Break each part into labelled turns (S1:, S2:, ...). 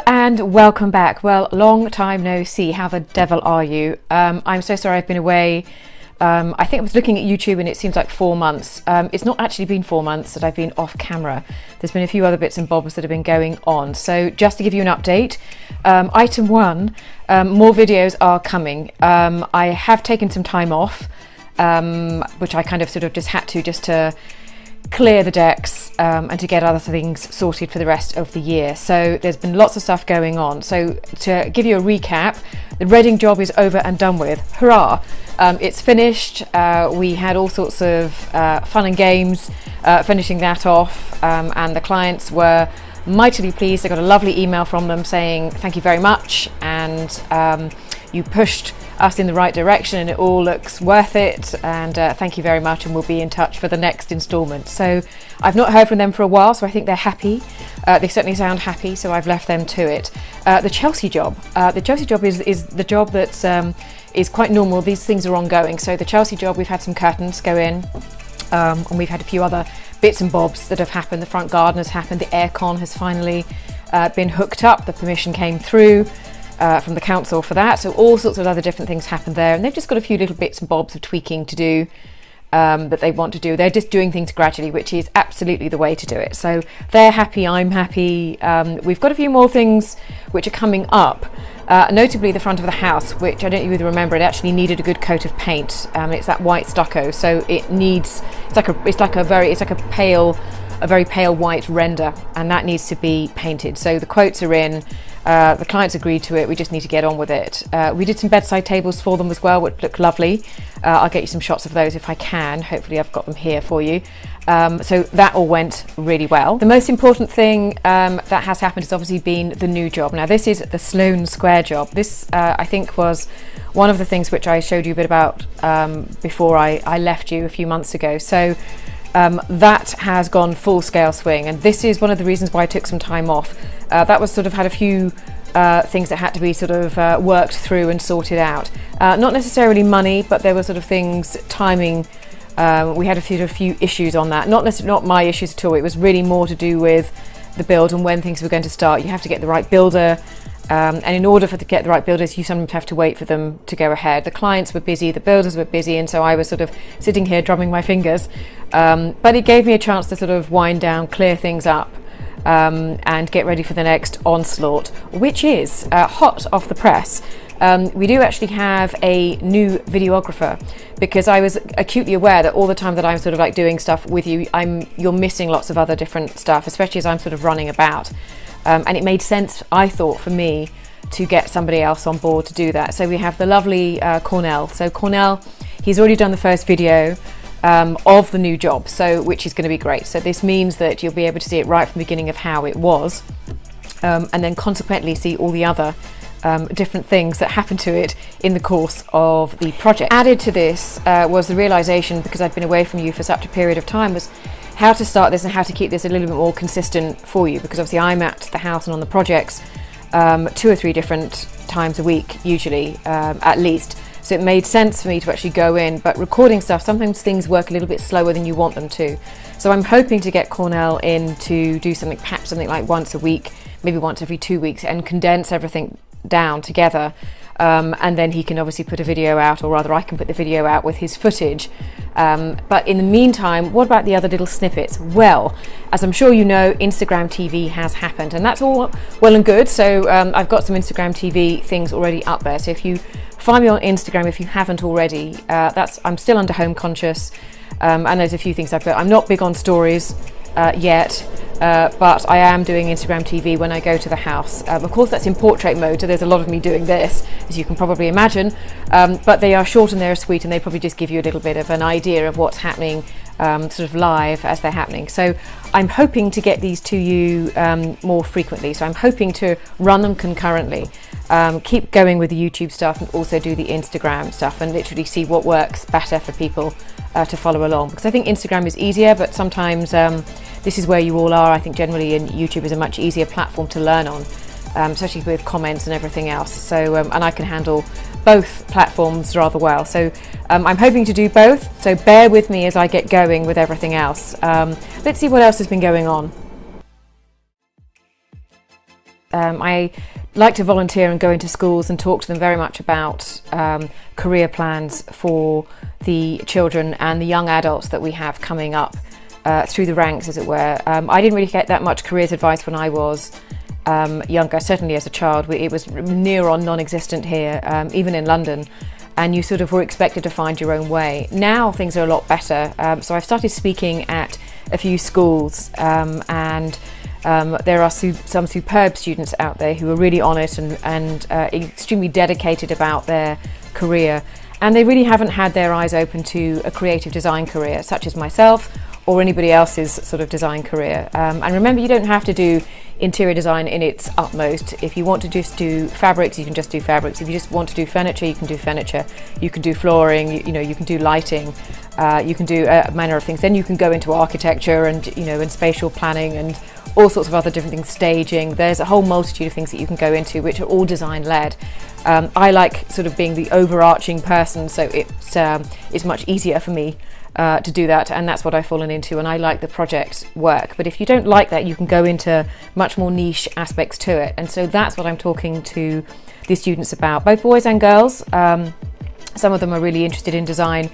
S1: And welcome back. Well, long time no see. How the devil are you? I'm so sorry I've been away. I think I was looking at YouTube and it seems like 4 months. It's not actually been 4 months that I've been off camera. There's been a few other bits and bobs that have been going on. So just to give you an update, item 1, more videos are coming. I have taken some time off, which I kind of sort of just had to clear the decks and to get other things sorted for the rest of the year. So there's been lots of stuff going on. So to give you a recap, the Reading job is over and done with. Hurrah! It's finished. We had all sorts of fun and games finishing that off, and the clients were mightily pleased. I got a lovely email from them saying thank you very much, and you pushed us in the right direction and it all looks worth it, and thank you very much, and we'll be in touch for the next instalment. So I've not heard from them for a while, so I think they're happy. They certainly sound happy, so I've left them to it. The Chelsea job. The Chelsea job is the job that's is quite normal. These things are ongoing. So the Chelsea job, we've had some curtains go in, and we've had a few other bits and bobs that have happened. The front garden has happened. The aircon has finally been hooked up. The permission came through from the council for that. So all sorts of other different things happened there, and they've just got a few little bits and bobs of tweaking to do that they want to do. They're just doing things gradually, which is absolutely the way to do it. So they're happy, I'm happy. We've got a few more things which are coming up, notably the front of the house, which I don't even remember, it actually needed a good coat of paint. It's that white stucco, so it needs, it's like a very pale white render, and that needs to be painted. So the quotes are in, the clients agreed to it, we just need to get on with it. We did some bedside tables for them as well, which look lovely. I'll get you some shots of those if I can. Hopefully I've got them here for you. So that all went really well. The most important thing that has happened has obviously been the new job. Now this is the Sloane Square job. This I think was one of the things which I showed you a bit about before I left you a few months ago. So that has gone full scale swing, and this is one of the reasons why I took some time off. That was sort of had a few things that had to be sort of worked through and sorted out. Not necessarily money, but there were sort of things, timing. We had a few issues on that. Not my issues at all. It was really more to do with the build and when things were going to start. You have to get the right builder. And in order to get the right builders, you sometimes have to wait for them to go ahead. The clients were busy, the builders were busy, and so I was sort of sitting here drumming my fingers. But it gave me a chance to sort of wind down, clear things up, and get ready for the next onslaught, which is hot off the press. We do actually have a new videographer, because I was acutely aware that all the time that I'm sort of like doing stuff with you, you're missing lots of other different stuff, especially as I'm sort of running about. And it made sense, I thought, for me to get somebody else on board to do that. So we have the lovely Cornell. So Cornell, he's already done the first video of the new job, so which is going to be great. So this means that you'll be able to see it right from the beginning of how it was, and then consequently see all the other different things that happened to it in the course of the project. Added to this was the realization, because I'd been away from you for such a period of time, was how to start this and how to keep this a little bit more consistent for you, because obviously I'm at the house and on the projects 2 or 3 different times a week usually, at least. So it made sense for me to actually go in, but recording stuff, sometimes things work a little bit slower than you want them to. So I'm hoping to get Cornell in to do something, perhaps something like once a week, maybe once every 2 weeks, and condense everything down together. And then he can obviously put a video out, or rather I can put the video out with his footage. But in the meantime, what about the other little snippets? Well, as I'm sure you know, Instagram TV has happened, and that's all well and good. So I've got some Instagram TV things already up there. So if you find me on Instagram, if you haven't already, I'm still under Home Conscious, and there's a few things I've put. I'm not big on stories yet. But I am doing Instagram TV when I go to the house. Of course, that's in portrait mode, so there's a lot of me doing this, as you can probably imagine. But they are short and they're sweet, and they probably just give you a little bit of an idea of what's happening sort of live as they're happening. So I'm hoping to get these to you more frequently. So I'm hoping to run them concurrently, keep going with the YouTube stuff, and also do the Instagram stuff, and literally see what works better for people to follow along. Because I think Instagram is easier, but sometimes this is where you all are. I think generally in YouTube is a much easier platform to learn on, especially with comments and everything else. So and I can handle both platforms rather well. So I'm hoping to do both. So bear with me as I get going with everything else. Let's see what else has been going on. I like to volunteer and go into schools and talk to them very much about career plans for the children and the young adults that we have coming up through the ranks, as it were. I didn't really get that much careers advice when I was younger, certainly as a child. It was near on non-existent here, even in London, and you sort of were expected to find your own way. Now things are a lot better, so I've started speaking at a few schools, and there are some superb students out there who are really honest and extremely dedicated about their career, and they really haven't had their eyes open to a creative design career, such as myself or anybody else's sort of design career. And remember, you don't have to do interior design in its utmost. If you want to just do fabrics, you can just do fabrics. If you just want to do furniture, you can do furniture. You can do flooring, you can do lighting, you can do a manner of things. Then you can go into architecture and, and spatial planning and all sorts of other different things, staging. There's a whole multitude of things that you can go into, which are all design led. I like sort of being the overarching person, so it's much easier for me to do that, and that's what I've fallen into, and I like the project work. But if you don't like that, you can go into much more niche aspects to it, and so that's what I'm talking to the students about, both boys and girls. Some of them are really interested in design.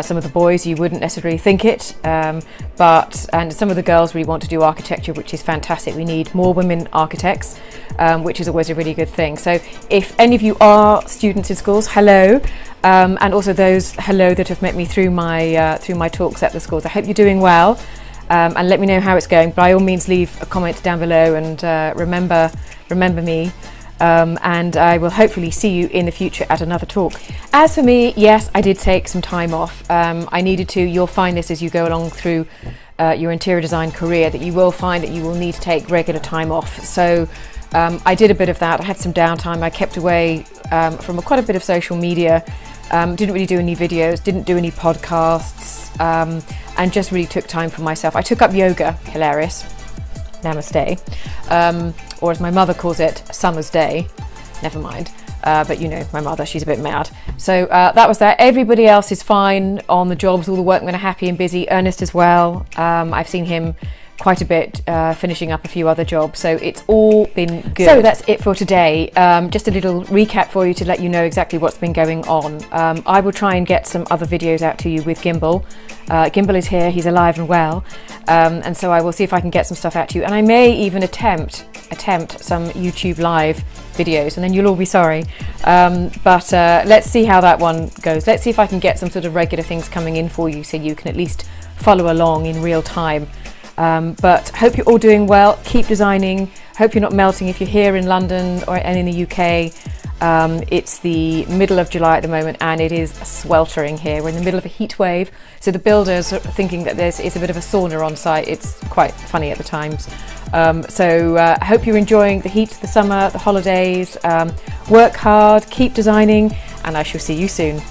S1: Some of the boys, you wouldn't necessarily think it, and some of the girls really want to do architecture, which is fantastic. We need more women architects, which is always a really good thing. So if any of you are students in schools, hello, and also those hello that have met me through my talks at the schools. I hope you're doing well, and let me know how it's going. By all means, leave a comment down below, and remember me. And I will hopefully see you in the future at another talk. As for me, yes, I did take some time off. I needed to. You'll find this as you go along through your interior design career, that you will find that you will need to take regular time off. So I did a bit of that. I had some downtime. I kept away from quite a bit of social media. Didn't really do any videos, didn't do any podcasts, and just really took time for myself. I took up yoga, hilarious. Namaste, or as my mother calls it, summer's day. Never mind, but my mother, she's a bit mad. So that was that. Everybody else is fine on the jobs, all the workmen are happy and busy. Ernest as well. I've seen him quite a bit, finishing up a few other jobs, so it's all been good. So that's it for today. Just a little recap for you to let you know exactly what's been going on. I will try and get some other videos out to you with Gimbal. Gimbal is here, he's alive and well, and so I will see if I can get some stuff out to you, and I may even attempt some YouTube live videos, and then you'll all be sorry, but let's see how that one goes. Let's see if I can get some sort of regular things coming in for you, so you can at least follow along in real time. But hope you're all doing well. Keep designing. Hope you're not melting if you're here in London and in the UK. It's the middle of July at the moment, and it is sweltering here. We're in the middle of a heat wave, so the builders are thinking that it's a bit of a sauna on site. It's quite funny at the times. So I hope you're enjoying the heat, the summer, the holidays. Work hard, keep designing, and I shall see you soon.